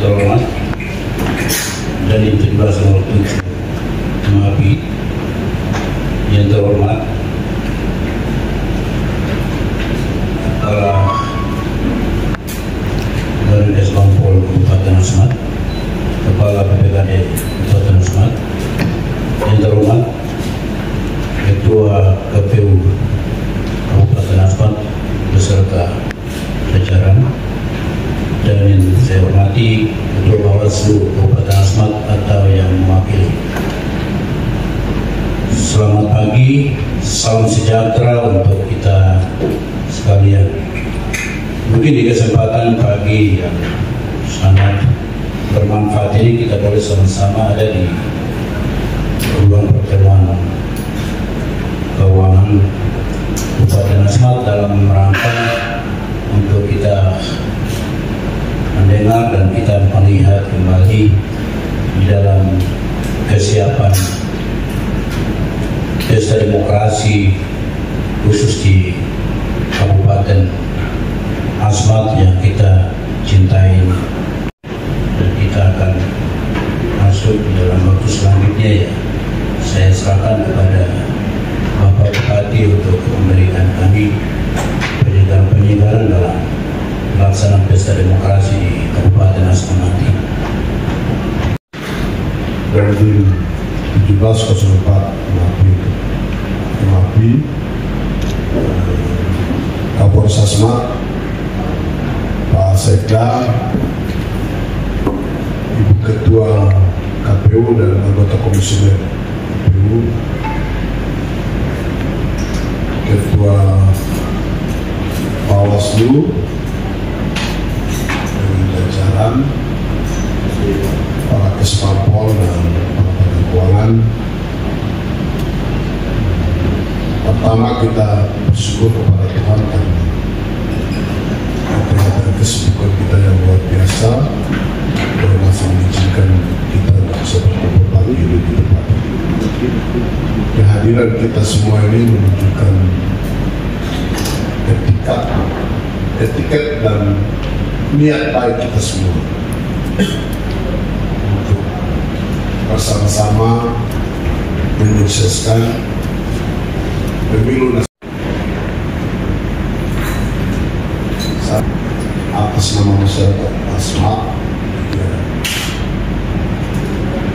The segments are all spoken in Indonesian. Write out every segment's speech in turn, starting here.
terhormat dan integrasi untuk mengapi yang terhormat Kepala Baris Pampol Kabupaten Asmat, Kepala BPKD Kabupaten Asmat, yang terhormat Ketua KPU Kabupaten Asmat beserta jajaran, dan yang saya hormati Ketua Bawaslu Kabupaten Asmat atau yang mewakili. Selamat pagi, salam sejahtera untuk kita sekalian. Mungkin di kesempatan pagi yang sangat bermanfaat ini kita boleh sama-sama ada di ruang pertemuan keuangan Kabupaten Asmat dalam rangka untuk kita mendengar dan kita melihat kembali di dalam kesiapan pesta demokrasi khusus di Kabupaten Asmat yang kita cintai ini. Dan kita akan masuk di dalam waktu selanjutnya ya. Saya serahkan kepada Bapak Bupati untuk memberikan kami penyegaran dalam pelaksanaan pesta demokrasi di Kabupaten Asmat nanti. Dari 17.04 Mapi Kapolres Asmat, Pak Sekda, Ibu Ketua KPU dan anggota Komisioner KPU, Ketua Bawaslu dengan jajaran, para Kespampol dan para keuangan. Pertama kita bersyukur kepada Tuhan karena ada kesibukan kita yang luar biasa dan masih mengizinkan kita bisa berkumpul pagi di tempat ini. Kehadiran kita semua ini menunjukkan etiket dan niat baik kita semua untuk bersama-sama menyukseskan pemilu atas nama masyarakat Asmat.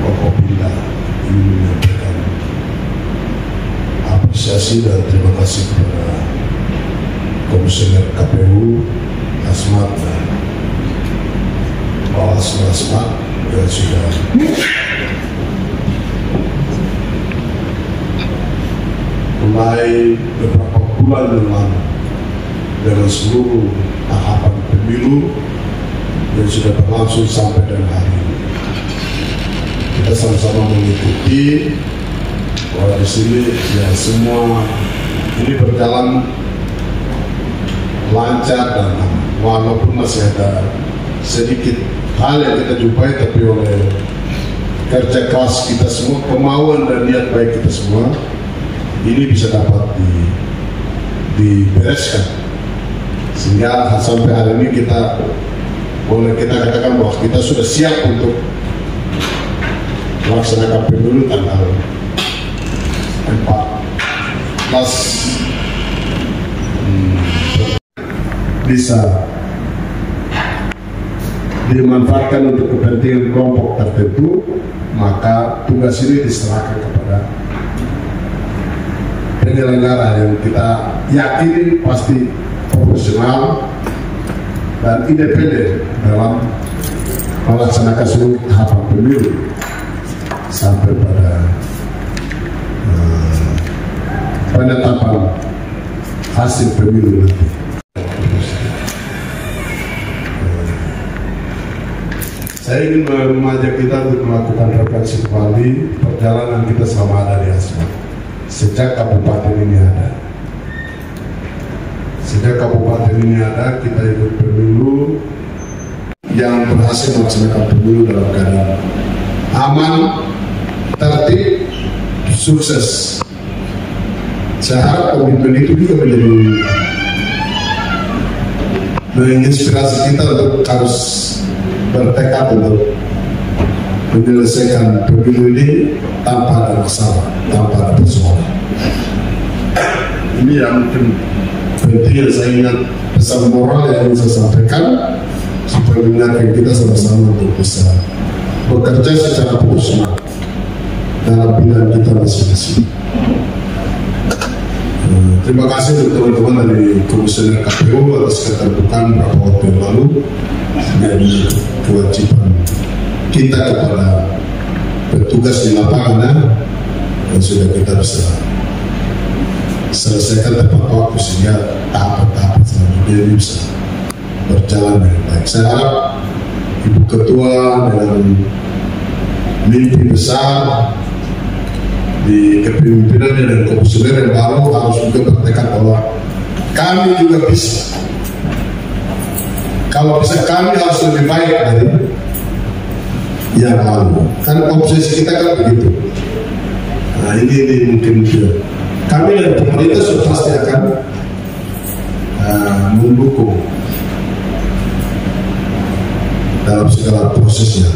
Kopopinda ingin menyampaikan apresiasi dan terima kasih kepada Komisioner KPU Asmat dan Bawaslu Asmat yang sudah mulai beberapa bulan yang lalu dengan seluruh tahapan pemilu yang sudah berlangsung sampai dengan hari ini. Kita sama-sama mengikuti bahwa di sini ya semua ini berjalan lancar dan walaupun masih ada sedikit hal yang kita jumpai, tapi oleh kerja keras kita semua, kemauan dan niat baik kita semua, ini bisa dapat dibereskan sehingga sampai hari ini kita boleh kita katakan bahwa kita sudah siap untuk melaksanakan pemilu tanggal 14 bisa dimanfaatkan untuk kepentingan kelompok tertentu, maka tugas ini diserahkan kepada penyelenggara yang kita yakini pasti profesional dan independen dalam melaksanakan seluruh tahapan pemilu sampai pada penetapan hasil pemilu nanti. Saya ingin mengajak kita untuk melakukan refleksi kembali perjalanan kita selama ada di Asmat. Sejak kabupaten ini ada. Sejak kabupaten ini ada, kita ikut pemilu yang berhasil melaksanakan pemilu dalam keadaan aman, tertib, sukses. Saya harap komitmen itu juga menjadi menginspirasi kita untuk harus bertekad untuk menyelesaikan pemilu ini tanpa ada masalah, tanpa ada persoalan. Ini yang mungkin penting yang saya ingat, pesan moral yang ingin saya sampaikan supaya mengingatkan kita sama-sama untuk bisa bekerja secara profesional dalam bidang kita masing-masing. Terima kasih untuk teman-teman dari Komisioner KPU atas keterbukaan beberapa waktu yang lalu menjadi kewajiban kita kepada petugas di lapangan yang sudah kita bisa selesaikan tepat waktu sehingga tahap-tahap selanjutnya ini bisa berjalan dengan baik. Saya harap Ibu Ketua dengan mimpi besar di kepemimpinannya dan komisioner yang baru harus juga bertekad bahwa kami juga bisa. Kalau bisa kami harus lebih baik dari yang lalu. Kan obsesi kita kan begitu. Nah ini mungkin juga. Kami dan pemerintah sudah pasti akan mendukung dalam segala prosesnya.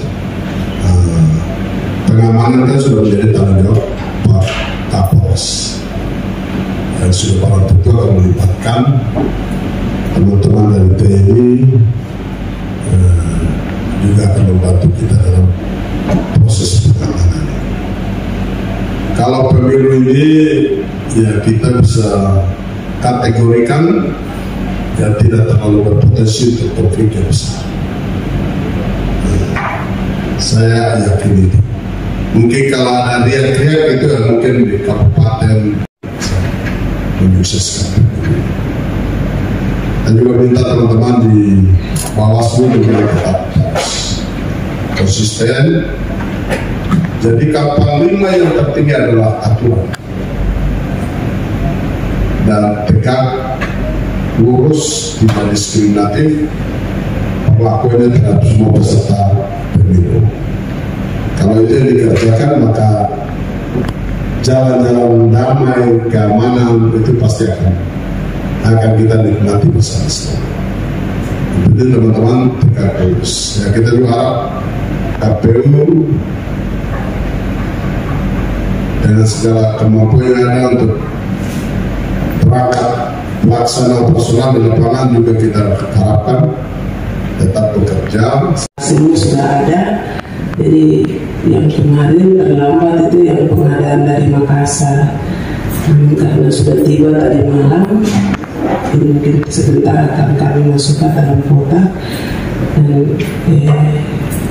Pengamanan kan sudah menjadi tanggung jawab Pak Kapolres. Dan sudah para tentu akan melibatkan teman-teman dari TNI juga akan membantu kita dalam proses pengamanan. Kalau pemilu ini ya kita bisa kategorikan dan tidak terlalu berpotensi untuk konflik yang besar. Saya yakin itu. Mungkin kalau ada riak-riak itu ya mungkin di kabupaten menyukseskan. Dan juga minta teman-teman di Bawaslu juga tetap konsisten. Jadi kapal 5 yang tertinggi adalah aturan dan tegak, lurus, tidak diskriminatif, perlakuannya terhadap semua peserta pemilu. Kalau itu yang dikerjakan maka jalan-jalan damai, keamanan itu pasti akan kita nikmati bersama-sama. Jadi teman-teman tegak lurus. Ya kita juga harap KPU dengan segala kemampuan yang ada untuk perangkat pelaksana operasional di lapangan juga kita harapkan tetap bekerja. Semua sudah ada. Jadi yang kemarin terlambat itu yang pengadaan dari Makassar, karena sudah tiba tadi malam. Jadi mungkin sebentar akan kami masukkan dalam kota dan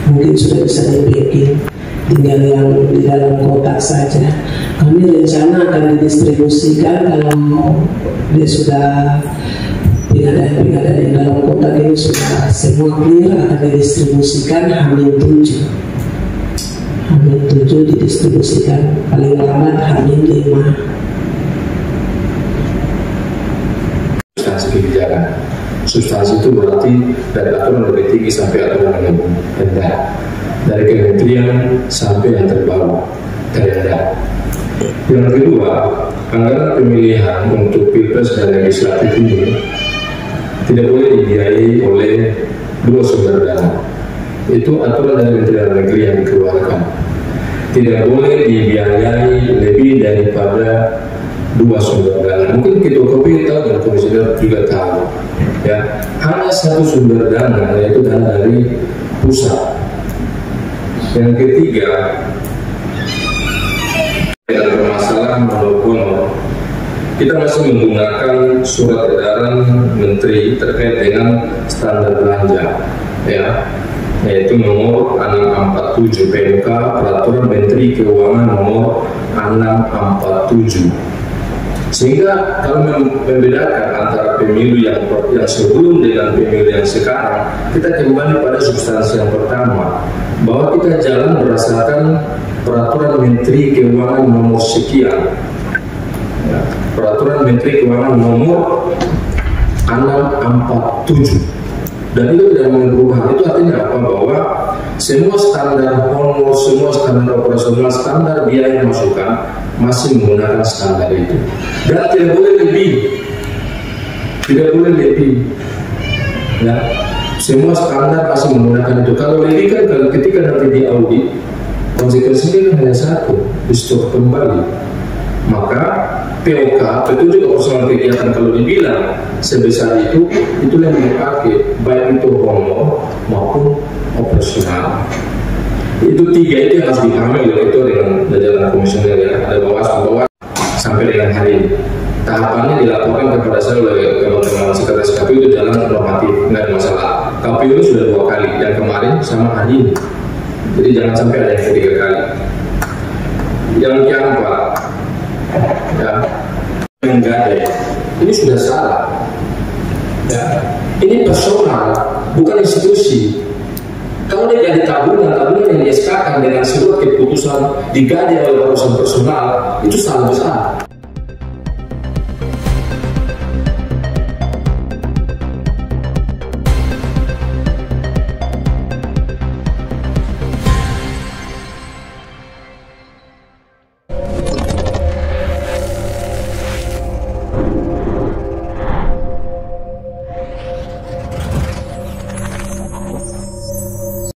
mungkin sudah bisa dibikin. Tinggal yang di dalam kotak saja. Kami rencana akan didistribusikan kalau dia sudah pengadaan yang dalam kotak ini sudah semua clear, akan didistribusikan H-7. H-7 didistribusikan paling lambat H-5. Substansi kebijakan. Substansi itu berarti dari aturan lebih tinggi sampai aturan yang rendah. Dari kementerian sampai yang terbawah, terendah. Yang kedua, anggaran pemilihan untuk pilpres dan legislatif ini tidak boleh dibiayai oleh dua sumber dana. Itu aturan dari Kementerian Negeri yang dikeluarkan. Tidak boleh dibiayai lebih daripada dua sumber dana. Mungkin Ketua KPU tahu dan Komisioner juga tahu. Ya, hanya satu sumber dana, yaitu dana dari pusat. Yang ketiga, dalam permasalahan monopono, kita masih menggunakan surat edaran Menteri terkait dengan standar belanja, ya, yaitu nomor 647 PMK Peraturan Menteri Keuangan nomor 647. Sehingga kalau membedakan antara pemilu yang sebelum dengan pemilu yang sekarang, kita kembali pada substansi yang pertama, bahwa kita jalan berdasarkan Peraturan Menteri Keuangan nomor sekian, ya, Peraturan Menteri Keuangan nomor 647, dan itu tidak mengubah. Itu artinya apa? Bahwa semua standar honor, semua standar operasional, standar biaya masukan masih menggunakan standar itu, dan tidak boleh lebih, ya. Semua standar pasti menggunakan itu. Kalau ini kan ketika nanti di audit, konsekuensinya hanya satu, di stop kembali. Maka POK, petunjuk operasional kegiatan, kalau dibilang sebesar itulah yang dipakai, baik itu honor maupun operasional. Itu tiga itu yang harus dipahami oleh itu dengan jajaran komisioner ya, ada bawah sampai dengan hari ini. Tahapannya dilaporkan kepada saya oleh teman-teman sekretaris KPU itu jalan normatif, nggak ada masalah. KPU itu sudah 2 kali, yang kemarin sama hari ini. Jadi jangan sampai ada yang ketiga kali. Yang keempat, ya, menggadai ini sudah salah. Ya, ini personal, bukan institusi. Kalau dia jadi tabungan yang di-SK-kan dengan surat keputusan digadai oleh urusan personal, itu salah besar.